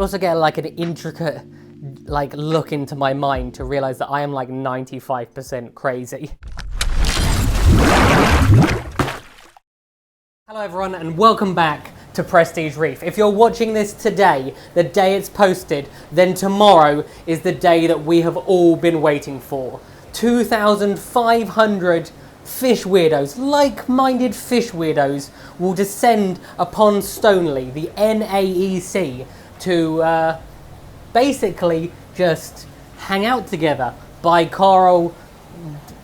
also get like an intricate like look into my mind to realize that I am like 95% crazy. Hello everyone and welcome back to Prestige Reef. If you're watching this today, the day it's posted, then tomorrow is the day that we have all been waiting for. 2,500 fish weirdos, like-minded fish weirdos, will descend upon Stoneleigh, the NAEC, to basically just hang out together, buy coral,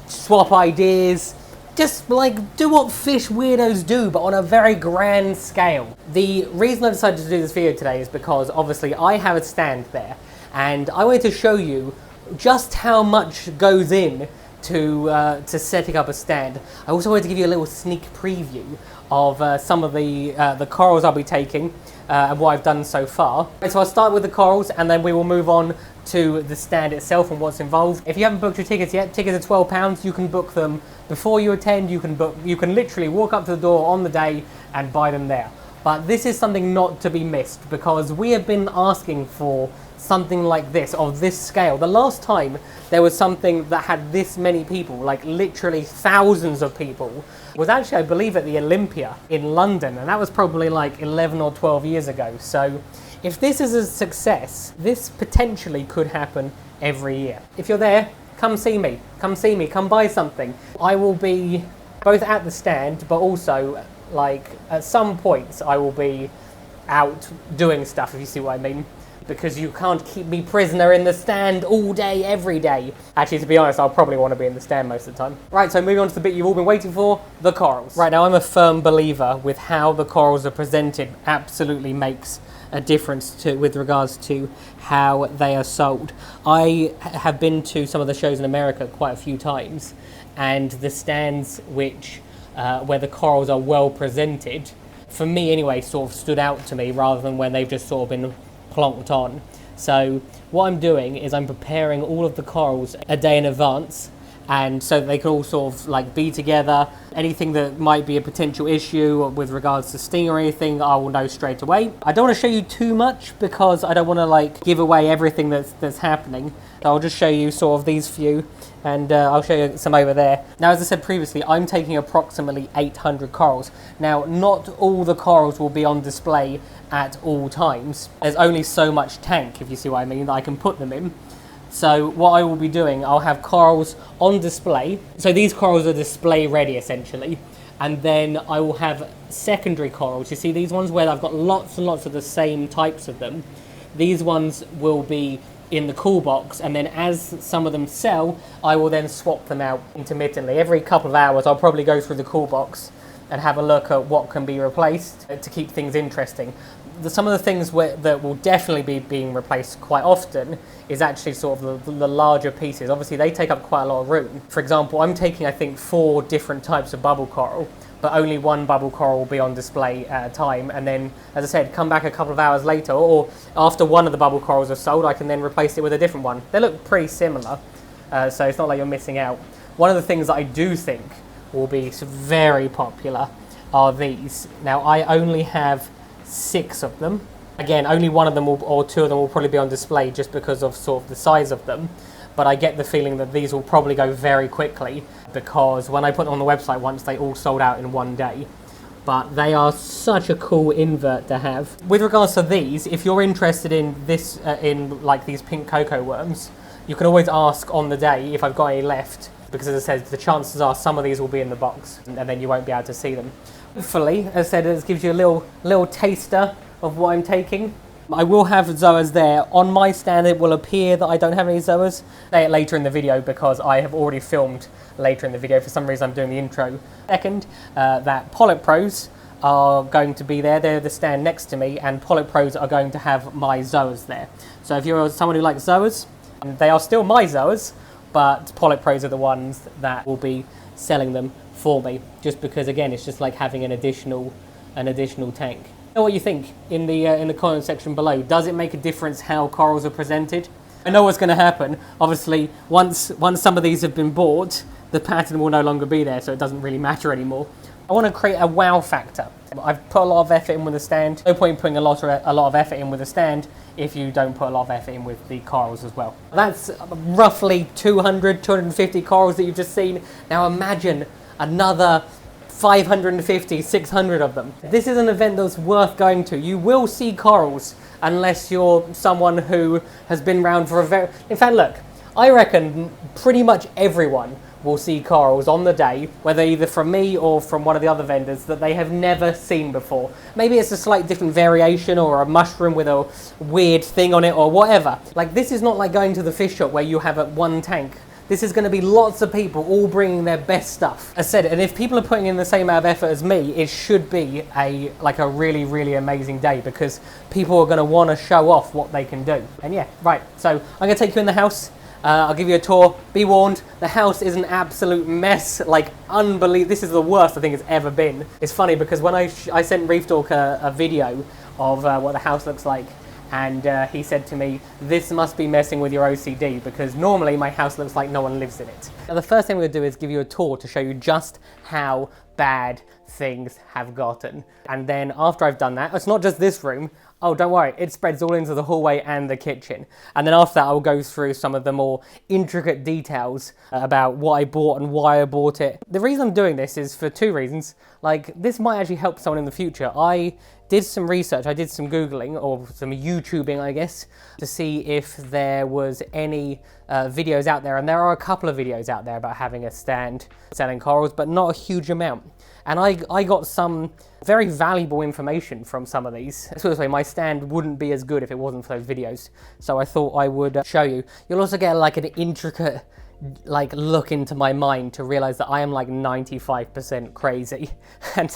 swap ideas, just like do what fish weirdos do, but on a very grand scale. The reason I decided to do this video today is because obviously I have a stand there, and I wanted to show you just how much goes in to setting up a stand. I also wanted to give you a little sneak preview of some of the corals I'll be taking and what I've done so far. So I'll start with the corals and then we will move on to the stand itself and what's involved. If you haven't booked your tickets yet, tickets are £12. You can book them before you attend. You can literally walk up to the door on the day and buy them there. But this is something not to be missed because we have been asking for something like this, of this scale. The last time there was something that had this many people, like literally thousands of people, was actually, I believe, at the Olympia in London, and that was probably like 11 or 12 years ago. So if this is a success, this potentially could happen every year. If you're there, come see me, come buy something. I will be both at the stand, but also like at some points I will be out doing stuff, if you see what I mean. Because you can't keep me prisoner in the stand all day, every day. Actually, to be honest, I'll probably want to be in the stand most of the time. Right, so moving on to the bit you've all been waiting for, the corals. Right, now I'm a firm believer with how the corals are presented absolutely makes a difference with regards to how they are sold. I have been to some of the shows in America quite a few times, and the stands where the corals are well presented, for me anyway, sort of stood out to me rather than when they've just sort of been plonked on. So what I'm doing is I'm preparing all of the corals a day in advance, and so they can all sort of like be together. Anything that might be a potential issue with regards to sting or anything, I will know straight away. I don't want to show you too much because I don't want to like give away everything that's happening. So I'll just show you sort of these few, and I'll show you some over there. Now, as I said previously, I'm taking approximately 800 corals. Now, not all the corals will be on display at all times. There's only so much tank, if you see what I mean, that I can put them in. So what I will be doing, I'll have corals on display. So these corals are display ready essentially. And then I will have secondary corals. You see these ones where I've got lots and lots of the same types of them. These ones will be in the cool box, and then as some of them sell, I will then swap them out intermittently. Every couple of hours I'll probably go through the cool box and have a look at what can be replaced to keep things interesting. Some of the things that will definitely be being replaced quite often is actually sort of the larger pieces. Obviously they take up quite a lot of room. For example, I'm taking I think 4 different types of bubble coral, but only one bubble coral will be on display at a time, and then, as I said, come back a couple of hours later, or after one of the bubble corals are sold, I can then replace it with a different one. They look pretty similar, so it's not like you're missing out. One of the things that I do think will be very popular are these. Now, I only have 6 of them. Again, only one of them or 2 of them will probably be on display just because of sort of the size of them. But I get the feeling that these will probably go very quickly because when I put them on the website once, they all sold out in one day. But they are such a cool invert to have. With regards to these, if you're interested in this, in like these pink cocoa worms, you can always ask on the day if I've got any left, because as I said, the chances are some of these will be in the box and then you won't be able to see them. Hopefully, as I said, this gives you a little taster of what I'm taking. I will have zoas there. On my stand, it will appear that I don't have any zoas. Say it later in the video because I have already filmed later in the video. For some reason, I'm doing the intro. Second, that Polyp Pros are going to be there. They're the stand next to me, and Polyp Pros are going to have my zoas there. So if you're someone who likes zoas, they are still my zoas, but Polyp Pros are the ones that will be selling them for me, just because again it's just like having an additional tank. Know what you think in the comment section below. Does it make a difference how corals are presented? I know what's going to happen. Obviously, once some of these have been bought, the pattern will no longer be there, so it doesn't really matter anymore. I want to create a wow factor. I've put a lot of effort in with the stand. No point putting a lot of effort in with the stand if you don't put a lot of effort in with the corals as well. That's roughly 200, 250 corals that you've just seen. Now imagine another 550, 600 of them. This is an event that's worth going to. You will see corals unless you're someone who has been around for a very... In fact, look, I reckon pretty much everyone will see corals on the day, whether either from me or from one of the other vendors, that they have never seen before. Maybe it's a slight different variation or a mushroom with a weird thing on it or whatever. Like, this is not like going to the fish shop where you have one tank. This is going to be lots of people all bringing their best stuff. As I said, and if people are putting in the same amount of effort as me, it should be a really, really amazing day, because people are going to want to show off what they can do. And yeah, right, so I'm going to take you in the house. I'll give you a tour. Be warned, the house is an absolute mess, like unbelievable. This is the worst I think it's ever been. It's funny because when I sent Reef a video of what the house looks like, and he said to me, this must be messing with your OCD, because normally my house looks like no one lives in it. Now the first thing we're going to do is give you a tour to show you just how bad things have gotten. And then after I've done that, it's not just this room. Oh, don't worry, it spreads all into the hallway and the kitchen. And then after that, I'll go through some of the more intricate details about what I bought and why I bought it. The reason I'm doing this is for two reasons. Like, this might actually help someone in the future. I did some research, I did some Googling, or some YouTubing, I guess, to see if there was any videos out there. And there are a couple of videos out there about having a stand selling corals, but not a huge amount. And I got some very valuable information from some of these. So this way, my stand wouldn't be as good if it wasn't for those videos. So I thought I would show you. You'll also get like an intricate look into my mind to realize that I am like 95% crazy. And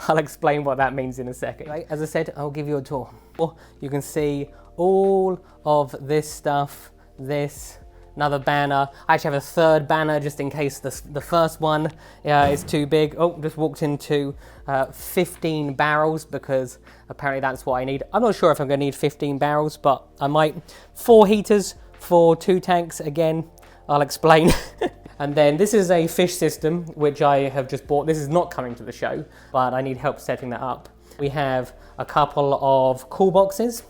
I'll explain what that means in a second. Right, as I said, I'll give you a tour. You can see all of this stuff, another banner. I actually have a third banner just in case the first one is too big. Oh, just walked into 15 barrels because apparently that's what I need. I'm not sure if I'm going to need 15 barrels, but I might. 4 heaters for 2 tanks. Again, I'll explain. And then this is a fish system, which I have just bought. This is not coming to the show, but I need help setting that up. We have a couple of cool boxes,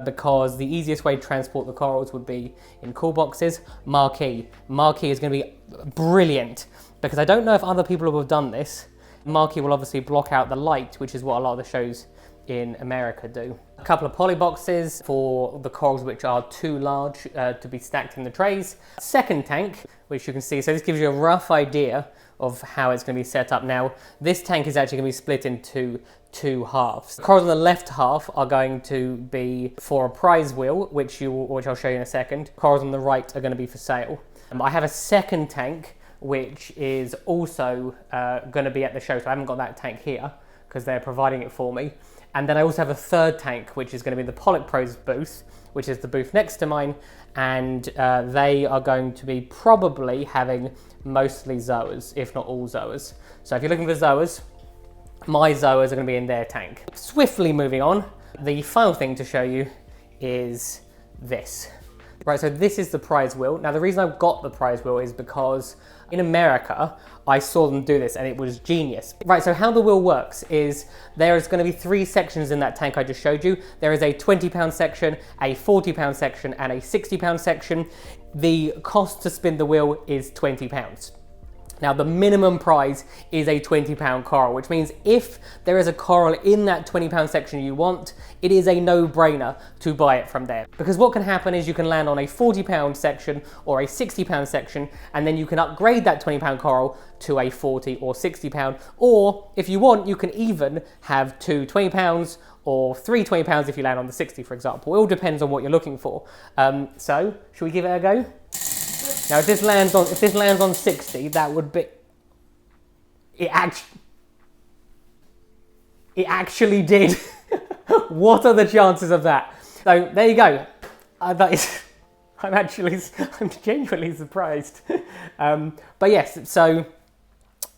because the easiest way to transport the corals would be in cool boxes. Marquee is going to be brilliant, because I don't know if other people have done this. Marquee will obviously block out the light, which is what a lot of the shows in America do. A couple of poly boxes for the corals which are too large to be stacked in the trays. Second tank, which you can see, so this gives you a rough idea of how it's going to be set up. Now, this tank is actually going to be split into 2 halves. The corals on the left half are going to be for a prize wheel, which I'll show you in a second. Corals on the right are going to be for sale. I have a second tank, which is also going to be at the show, so I haven't got that tank here because they're providing it for me. And then I also have a third tank, which is going to be the Pollock Pros booth, which is the booth next to mine, and they are going to be probably having mostly zoas, if not all zoas. So if you're looking for zoas, my zoas are going to be in their tank. Swiftly moving on, the final thing to show you is this. Right, so this is the prize wheel. Now the reason I've got the prize wheel is because in America, I saw them do this and it was genius. Right, so how the wheel works is there is going to be 3 sections in that tank I just showed you. There is a 20-pound section, a 40-pound section, and a 60-pound section. The cost to spin the wheel is £20. Now the minimum prize is a £20 coral, which means if there is a coral in that £20 section you want, it is a no-brainer to buy it from there. Because what can happen is you can land on a £40 section or a £60 section, and then you can upgrade that £20 coral to a £40 or £60, or if you want, you can even have 2 £20 or 3 £20 if you land on the 60, for example. It all depends on what you're looking for. So, should we give it a go? Now, if this lands on 60, that would be... It actually did. What are the chances of that? So, there you go. I'm genuinely surprised. But yes, so,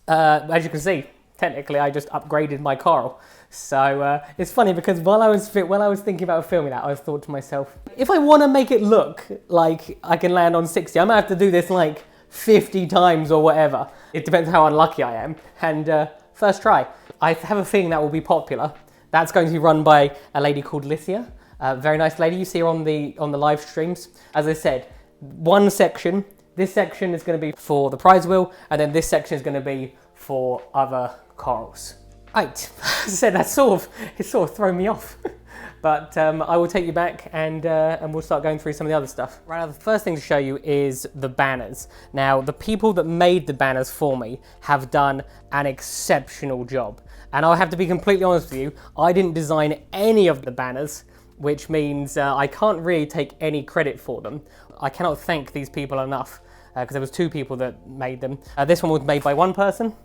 as you can see, technically I just upgraded my coral. So it's funny because while I was thinking about filming that, I thought to myself, if I want to make it look like I can land on 60, I might have to do this like 50 times or whatever. It depends how unlucky I am. And first try. I have a feeling that will be popular. That's going to be run by a lady called Licia. Very nice lady. You see her on the live streams. As I said, one section. This section is going to be for the prize wheel, and then this section is going to be for other corals. Right. As I said, it's sort of thrown me off. But I will take you back and we'll start going through some of the other stuff. Right now, the first thing to show you is the banners. Now, the people that made the banners for me have done an exceptional job. And I'll have to be completely honest with you, I didn't design any of the banners, which means I can't really take any credit for them. I cannot thank these people enough, because there was 2 people that made them. This one was made by one person,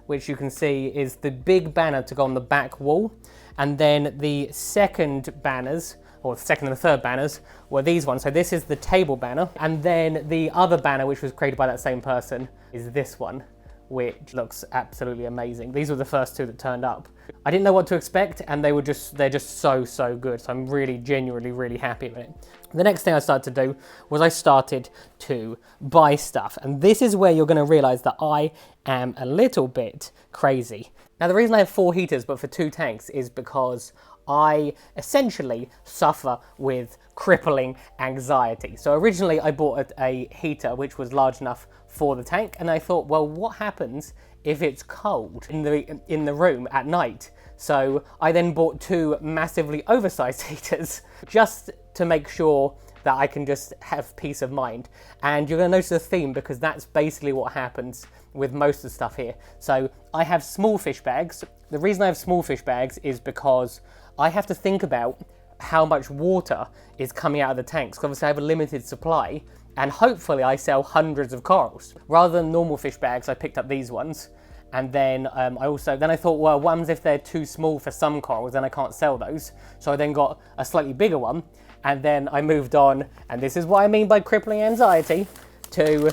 which you can see is the big banner to go on the back wall. And then the second banners, or the second and the third banners, were these ones. So this is the table banner. And then the other banner, which was created by that same person, is this one, which looks absolutely amazing. These were the first 2 that turned up. I didn't know what to expect, and they're just so good. So I'm really genuinely really happy with it. The next thing I started to do was I started to buy stuff. And this is where you're going to realize that I am a little bit crazy. Now, the reason I have 4 heaters but for 2 tanks is because I essentially suffer with crippling anxiety. So originally I bought a heater which was large enough for the tank, and I thought, well, what happens if it's cold in the room at night? So I then bought 2 massively oversized heaters just to make sure that I can just have peace of mind. And you're going to notice a theme, because that's basically what happens with most of the stuff here. So I have small fish bags. The reason I have small fish bags is because I have to think about how much water is coming out of the tanks, because obviously I have a limited supply, and hopefully I sell hundreds of corals. Rather than normal fish bags, I picked up these ones. And then I thought, well, what happens if they're too small for some corals, then I can't sell those. So I then got a slightly bigger one, and then I moved on, and this is what I mean by crippling anxiety, to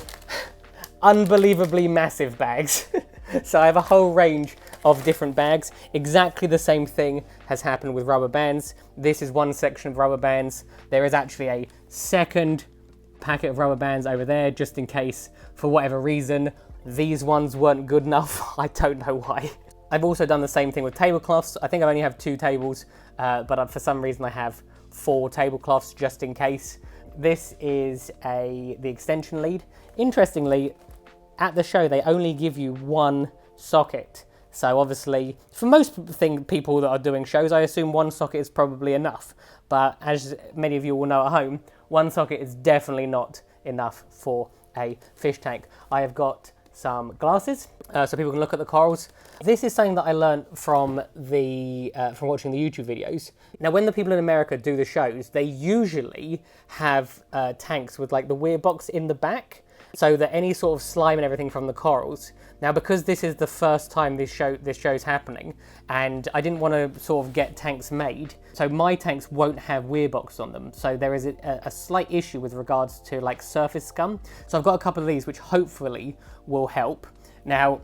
unbelievably massive bags. So I have a whole range of different bags. Exactly the same thing has happened with rubber bands. This is one section of rubber bands. There is actually a second packet of rubber bands over there, just in case, for whatever reason, these ones weren't good enough. I don't know why. I've also done the same thing with tablecloths. I think I only have 2 tables, but for some reason I have 4 tablecloths just in case. This is the extension lead. Interestingly, at the show they only give you 1 socket. So obviously, for most people that are doing shows, I assume 1 socket is probably enough. But as many of you will know at home, 1 socket is definitely not enough for a fish tank. I have got some glasses so people can look at the corals. This is something that I learned from watching the YouTube videos. Now, when the people in America do the shows, they usually have tanks with like the weir box in the back, so that any sort of slime and everything from the corals. Now, because this is the first time this show's happening, and I didn't want to sort of get tanks made, so my tanks won't have weir box on them. So there is a slight issue with regards to like surface scum. So I've got a couple of these which hopefully will help. Now,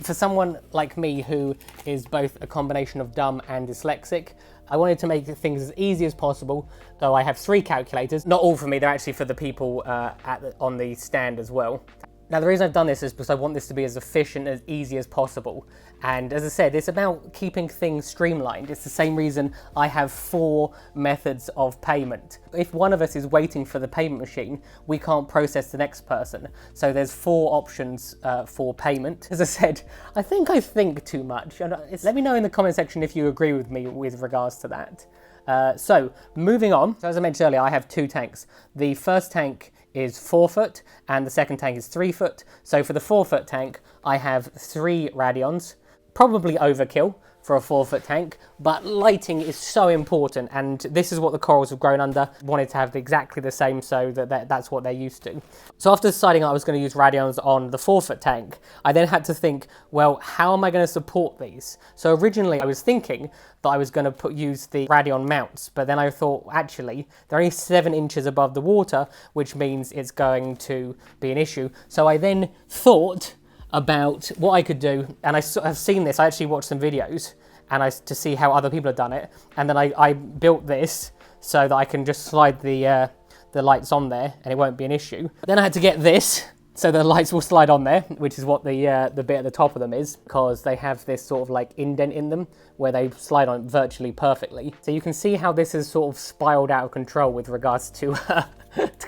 for someone like me who is both a combination of dumb and dyslexic, I wanted to make things as easy as possible, though I have 3 calculators. Not all for me, they're actually for the people on the stand as well. Now, the reason I've done this is because I want this to be as efficient, as easy as possible. And as I said, it's about keeping things streamlined. It's the same reason I have 4 methods of payment. If one of us is waiting for the payment machine, we can't process the next person. So there's 4 options for payment. As I said, I think too much. Let me know in the comment section if you agree with me with regards to that. So moving on, so as I mentioned earlier, I have 2 tanks. The first tank is 4 foot and the second tank is 3 foot. So for the 4 foot tank, I have 3 radions. Probably overkill for a 4 foot tank, but lighting is so important, and this is what the corals have grown under. Wanted to have exactly the same so that's what they're used to. So after deciding I was going to use radions on the 4 foot tank, I then had to think, well, how am I going to support these? So originally I was thinking that I was going to use the radion mounts, but then I thought, actually, they're only 7 inches above the water, which means it's going to be an issue. So I then thought about what I could do, and I've seen this. I actually watched some videos to see how other people have done it, and then I built this so that I can just slide the lights on there and it won't be an issue. Then I had to get this, So the lights will slide on there, which is what the bit at the top of them is, because they have this sort of like indent in them where they slide on virtually perfectly. So you can see how this has sort of spiraled out of control with regards to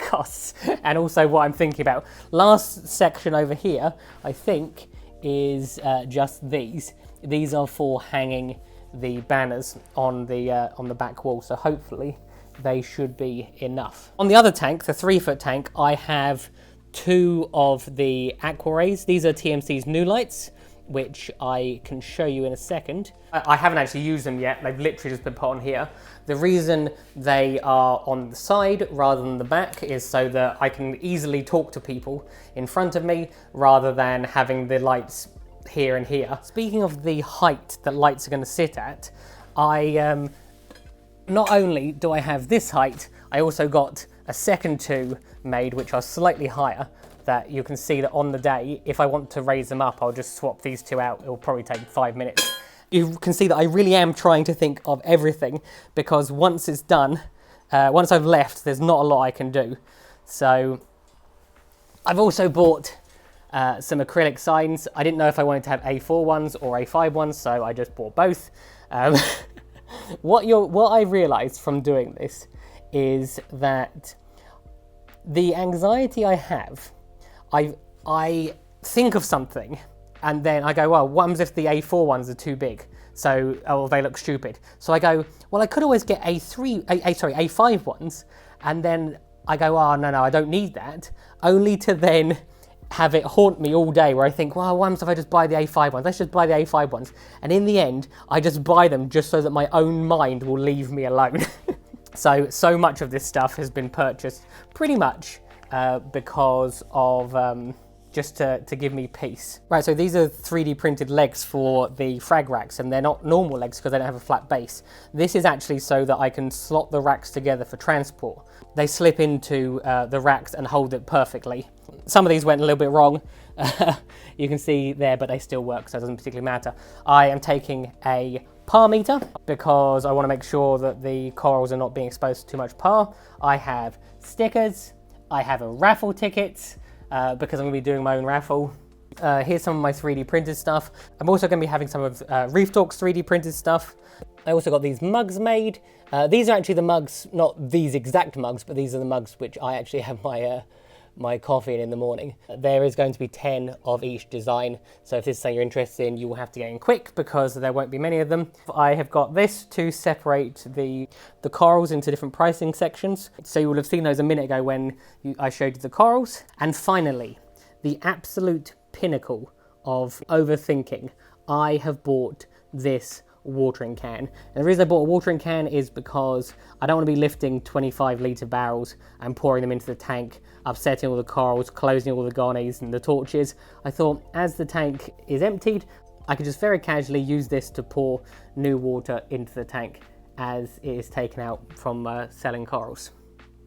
costs and also what I'm thinking about. Last section over here, I think, is just these. These are for hanging the banners on the back wall. So hopefully they should be enough. On the other tank, the 3-foot tank, I have 2 of the aqua rays. These are TMC's new lights, which I can show you in a second. I haven't actually used them yet. They've literally just been put on here. The reason they are on the side rather than the back is so that I can easily talk to people in front of me rather than having the lights here and here. Speaking of the height that lights are going to sit at, not only do I have this height, I also got a second 2 made, which are slightly higher, that you can see that on the day, if I want to raise them up, I'll just swap these 2 out. It'll probably take 5 minutes. You can see that I really am trying to think of everything, because once it's done, once I've left, there's not a lot I can do. So I've also bought some acrylic signs. I didn't know if I wanted to have A4 ones or A5 ones, so I just bought both. What I realized from doing this is that the anxiety I have, I think of something and then I go, well, what happens if the A4 ones are too big? So, or they look stupid. So I go, well, I could always get A5 ones, and then I go, oh, no, I don't need that, only to then have it haunt me all day where I think, well, what happens if I just buy the A5 ones? Let's just buy the A5 ones. And in the end, I just buy them just so that my own mind will leave me alone. So much of this stuff has been purchased pretty much because of just to give me peace. Right, so these are 3D printed legs for the frag racks, and they're not normal legs because they don't have a flat base. This is actually so that I can slot the racks together for transport. They slip into the racks and hold it perfectly. Some of these went a little bit wrong. You can see there, but they still work, so it doesn't particularly matter. I am taking a par meter because I want to make sure that the corals are not being exposed to too much par. I have stickers. I have a raffle ticket because I'm going to be doing my own raffle. Here's some of my 3D printed stuff. I'm also going to be having some of Reef Talk's 3D printed stuff. I also got these mugs made. These are actually the mugs, not these exact mugs, but these are the mugs which I actually have my coffee in the morning. There is going to be 10 of each design, so if this is something you're interested in, you will have to get in quick because there won't be many of them. I have got this to separate the corals into different pricing sections, so you will have seen those a minute ago when I showed you the corals. And finally, the absolute pinnacle of overthinking, I have bought this watering can. And the reason I bought a watering can is because I don't want to be lifting 25-litre barrels and pouring them into the tank, upsetting all the corals, closing all the gonaes and the torches. I thought as the tank is emptied, I could just very casually use this to pour new water into the tank as it is taken out from selling corals.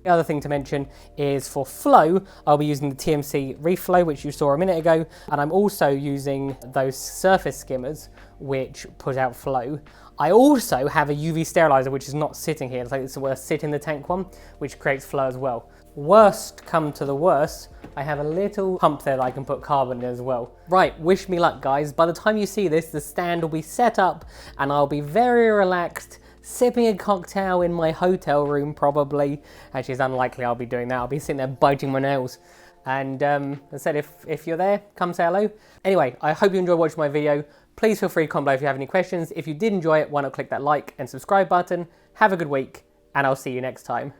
The other thing to mention is for flow, I'll be using the TMC Reef Flow, which you saw a minute ago, and I'm also using those surface skimmers, which put out flow. I also have a UV sterilizer, which is not sitting here, so it's a sit in the tank one, which creates flow as well. Worst come to the worst, I have a little pump there that I can put carbon in as well. Right, wish me luck, guys. By the time you see this, the stand will be set up and I'll be very relaxed, sipping a cocktail in my hotel room, probably. Actually, it's unlikely I'll be doing that. I'll be sitting there biting my nails. And as I said, if you're there, come say hello. Anyway, I hope you enjoyed watching my video. Please feel free to comment below if you have any questions. If you did enjoy it, why not click that like and subscribe button. Have a good week, and I'll see you next time.